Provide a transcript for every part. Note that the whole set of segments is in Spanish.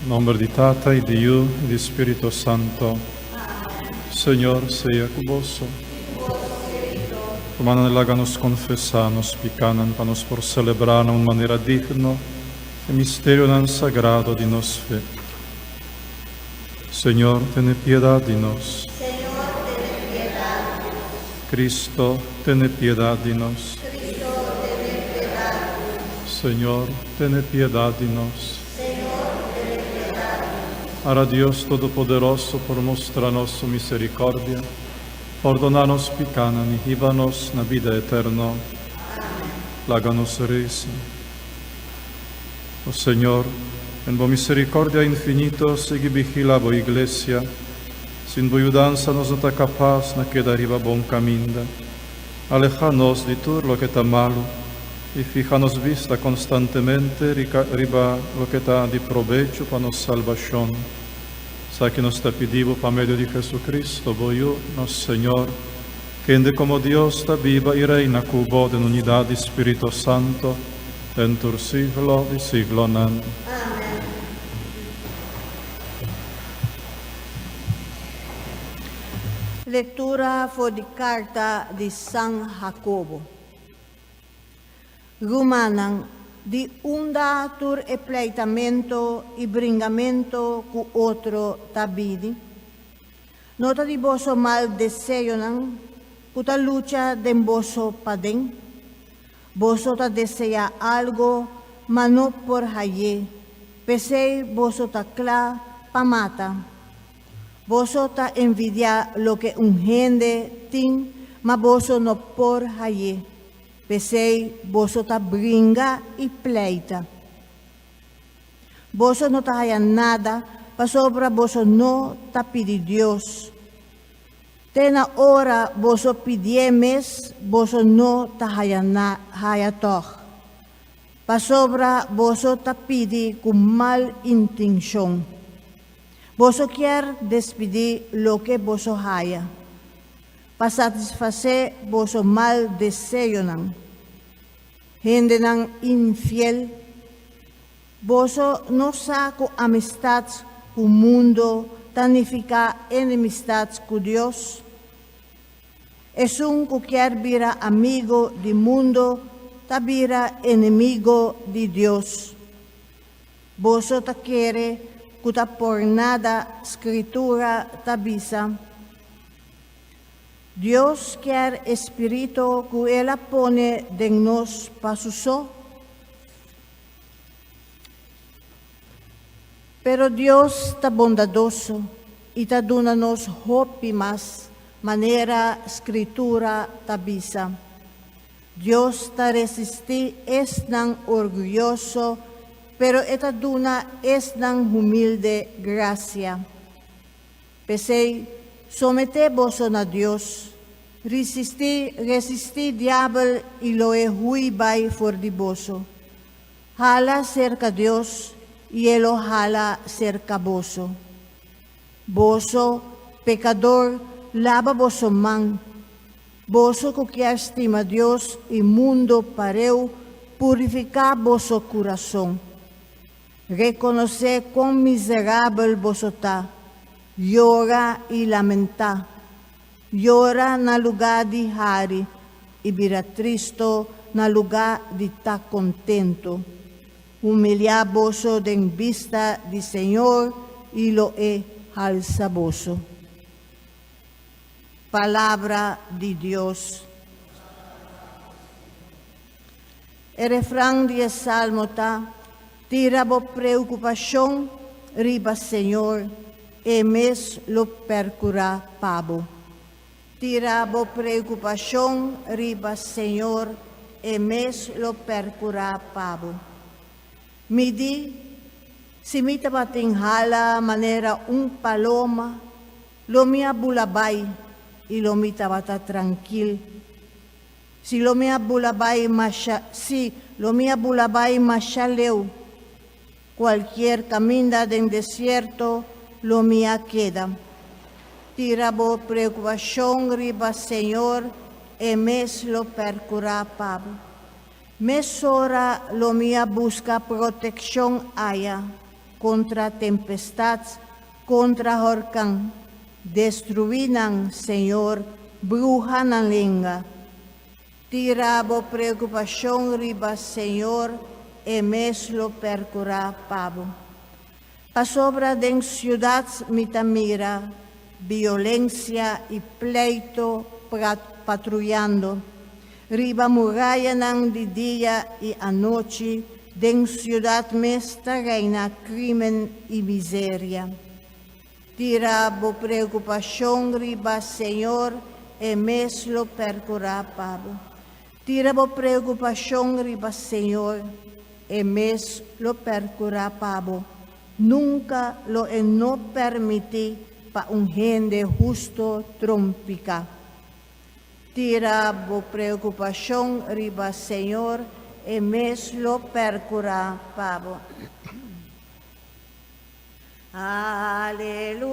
Nombre di Tata e di Iu e di Spirito Santo. Señor sea cuboso. Romana nell'aganos confessanos, picanan panos por celebrana in maniera digno e misterio nan sagrado di nos fe. Señor, ten piedad di nos. Señor, ten piedad. Cristo, ten piedad di nos. Cristo, ten piedad. Señor, ten piedad di nos. Señor, ten piedad. Ara Dios Todopoderoso, por mostrarnos su misericordia, perdonanos picanan y híbanos na vida eterna. Láganos risa. Oh Señor, en vo misericordia infinito, segui vigila vo Iglesia, sin vo ayudanza nos no ta capaz na queda arriba bon caminda. Alejanos di tur lo que ta malo, y fijanos vista constantemente riba lo que ta di provecho pa nos salvación. Sa que nos ta pidivo pa medio di Jesucristo, voyo, nos Señor, que ende como Dios ta viva y reina cubo en unidad de Espíritu Santo, entur siglo di siglo nan. Amen. Lettura di carta di San Jacobo. Rumanang di unda tur e pleitamento e bringamento cu otro tabidi. Nota di boso mal deseo nang puta lucha den boso padeng. Boso ta desea algo, mano por haye. Pesei boso ta cla pamata. Boso ta envidia lo que un gente tin, ma boso no por haye. Pesei boso ta bringa y pleita. Boso no ta haya nada, pa sobra boso no ta pidi Dios. Tena ora boso pidiemes, boso no ta haya toch. Pa sobra boso ta pidi con mal intención. Boso quier despedir lo que boso haya. Pa satisfacer boso mal deseo nang. Gente nang infiel. Boso no saco amistad con mundo, tanifica enemistad con Dios. Es un cualquier vira amigo del mundo, tabira enemigo de Dios. Boso ta quiere, cuta por nada escritura tabisa. Dios quiere espíritu que Él pone de nos pasuso. Pero Dios está bondadoso y está dando-nos hope más, manera escritura tabisa. Dios está resistir, es tan orgulloso, pero esta duna es tan humilde gracia. Pesei, somete vos a Dios, resistir diablo y lo hui for di boso. Jala cerca Dios y él jala cerca boso. Boso, pecador, lava boso man. Boso que estima Dios y mundo pareu, purifica boso corazón. Reconoce cuán miserable boso ta. Llora y lamenta. Llora na lugar de hari y vira tristo na lugar de ta contento. Humilha boso den vista de Señor y lo alza boso. Palabra de Dios. El refrán de Salmo ta, tira bo preocupación, riba Señor, e mes lo percurá pabo. Tira bo preocupación, riba Señor, e mes lo percurá pabo. Midi, si mi tabatinghala manera un paloma, lo mia bulabay, y lo mi tabata tranquil. Si lo mia bulabay machaleu, cualquier camina del desierto, lo mia queda. Tira bo preocupación riba Señor, e mes lo percurá pabo. Mesora lo mia busca protección haya, contra tempestades, contra huracán. Destruínan, Senhor, bruja na língua. Tira a preocupação riba, Senhor, e meslo percurá pavo. Pa sobra den ciudades mitamira, violência e pleito patrullando. Riba muralla nang de dia e a noite, den ciudad mesta reina crimen e miséria. Tira a preocupação riba, Senhor, e meslo percurá pavo. Tira a preocupação riba, Senhor, e meslo percurá pavo. Nunca lo no permiti pa gente justo trompica. Tira a preocupação riba, Senhor, e meslo percurá pavo. Aleluia.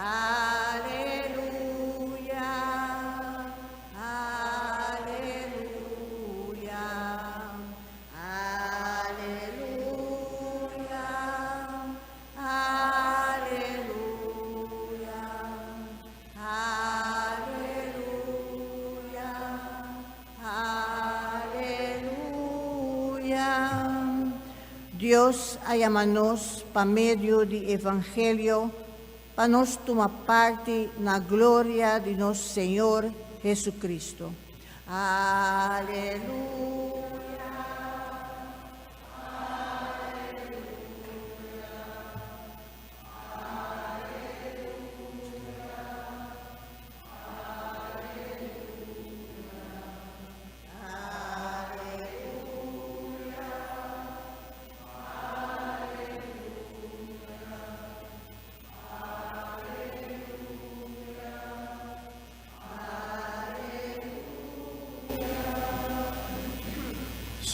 Aleluia, aleluia, aleluia, aleluia, aleluia, aleluia. Deus ayama-nos pa meio do Evangelho para nós tomar parte na glória de nosso Senhor Jesus Cristo. Aleluia.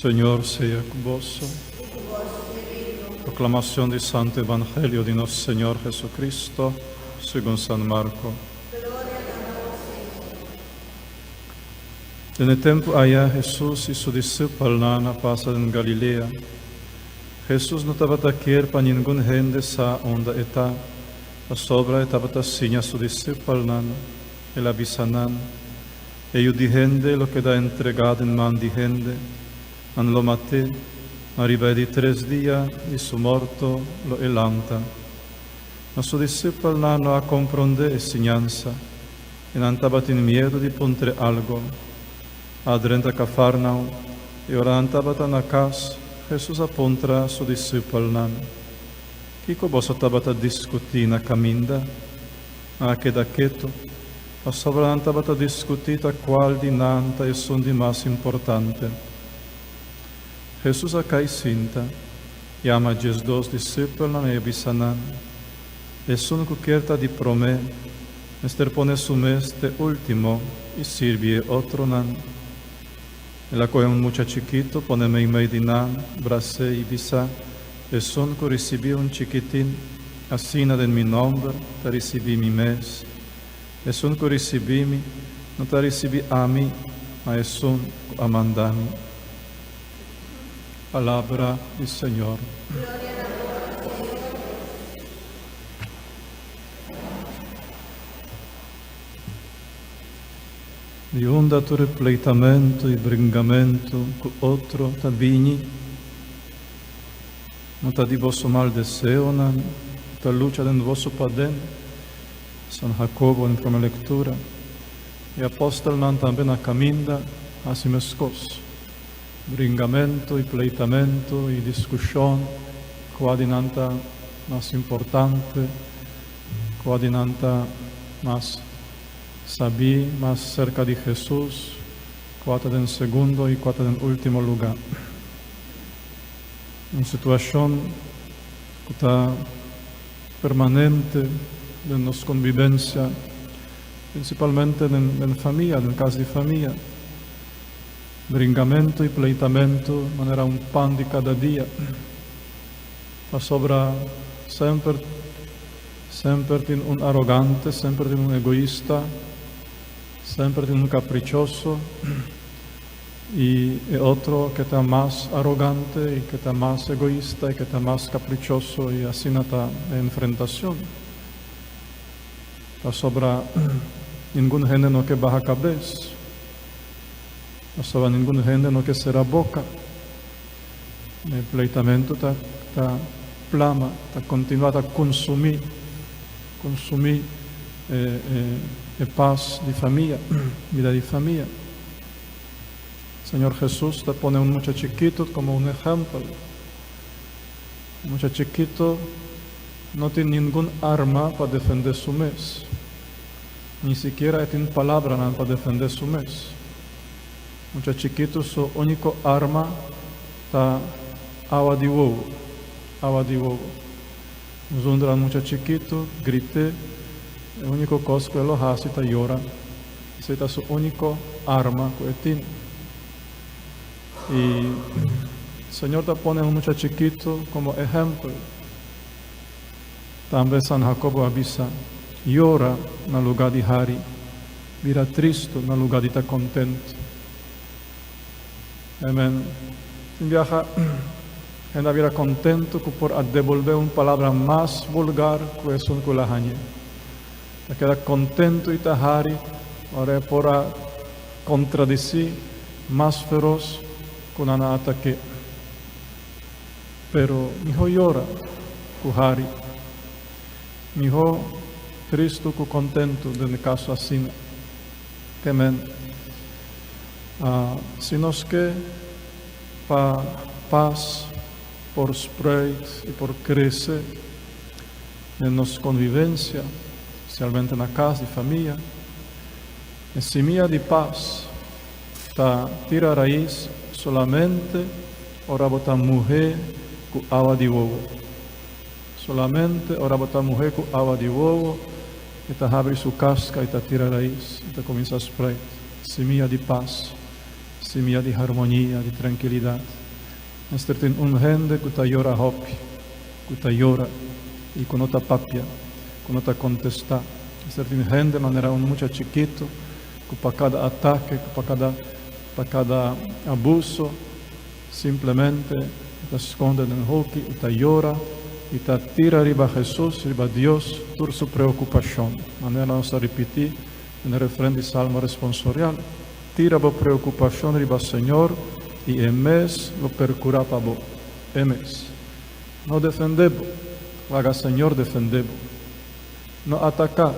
Senhor seja convosco. Proclamação do Santo Evangelho de Nosso Senhor Jesus Cristo, segundo San Marco. En tempo allá Jesús y su discípulo Nana pasan en Galilea. Jesús no estaba taquier para ningún gente sa onda eta. A sobra estaba taciña su discípulo Nana, el avisanan. Ellos di gente lo que da entregado en man di gente. An lo maté, arriba di 3 días y su morto lo elanta. Ma su discípulo Nana a comprende enseñanza. E non tabat in miedo di puntre algo. Adrenta Cafarnao, e ora antabat na casa, Jesus apontra su discípulo Nana. Kiko boso tabat a discutir na caminda, a che da cheto, a sovra antabat a discutir a qual di nanta e son di mas importante. Jesus a cai sinta, chiama ges dos discípulos e bisanan, e son cucierta di prome, ester pone su meste último y sirve otro nan. E la coe un mucha chiquito, pone mei di nan, brase y bisa, e son que recibí un chiquitín, asina de mi nombre, te recibí mi mes, e son que recibí mi, no te recibí a mí, ma e son amandami. Palabra del Señor. Di un dato repleitamento e bringamento con otro tabini, non ta di vosso mal deseo, non ta luce del vosso paden, San Jacobo in prima lettura, e apostol non también a caminda, a si mescos. Bringamento e pleitamento e discussione, qua dinanta mas importante, qua dinanta mas sabí más cerca de Jesús, cuatro en segundo y cuatro en último lugar. Una situación que está permanente de nuestra convivencia, principalmente en familia, en casa de familia. Bringamento e pleitamento non era un pan di cada dia, ma sopra sempre in un arrogante, sempre in un egoista, sempre in un capriccioso, y el otro que está más arrogante y que está más egoísta y que está más caprichoso y así no está en enfrentación. No sobra ningún género que baja cabeza, no sobra ningún género que será boca. El pleitamento está plama, está continuado a consumir paz de familia, vida de familia. Señor Jesús te pone un muchachito como un ejemplo. Un muchachito no tiene ningún arma para defender su mes. Ni siquiera tiene palabra para defender su mes. Muchachito, su único arma está agua de huevo. Un muchachito, grite, el único cosa que él hace está llora. Ese es su único arma que tiene. Y el Señor te pone un muchachito como ejemplo. También San Jacobo avisa, llora en lugar de hari, vira triste en lugar de estar contento. Amén. Viaja, gente vira contento por devolver una palabra más vulgar que es un culajañe. Te queda contento y tahari, ahora por contradecir más feroz con un ataque. Pero mi hijo llora, kuhari. Mi hijo triste, contento, en el caso así. Amén. Si nos que para paz, por spread y por crecer en nuestra convivencia, especialmente en la casa y familia, en semilla de paz, está tira raíz solamente ahora botar mujer con agua de huevo. Solamente ahora botar mujer con agua de huevo, y te abre su casca y te tira raíz, y te comienza a spread. Semilla de paz, semilla de armonía, de tranquilidad. Este tiene un gente que te llora hopi, que te llora y que no te papia, que no te contesta. Este tiene gente de manera un muchachito que para cada ataque, que para cada abuso, simplemente te esconde en el hockey y te llora y te tira arriba a Jesús, arriba a Dios, por su preocupación. Manera vamos a repetir en el refrán de Salmo responsorial. Tira a preocupación arriba al Señor y en mes lo percurá para vos. En mes. No defendemos, haga Señor defendemos. No atacar,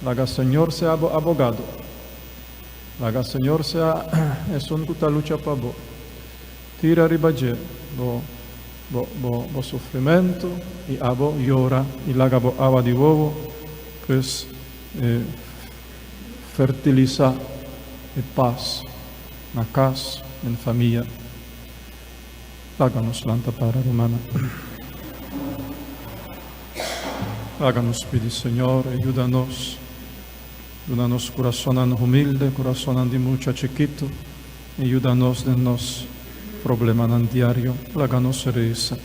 haga Señor sea abogado. Haga Señor sea es un que lucha para vos. Tira arriba allí, bo sufrimiento y abo llora y laga bo agua de huevo, pues fertiliza paz en casa, en familia. Háganos lanta para romana. Háganos pedir, Señor, ayúdanos corazón humilde, corazón de mucho chiquito, ayúdanos en los problemas diarios, háganos reza.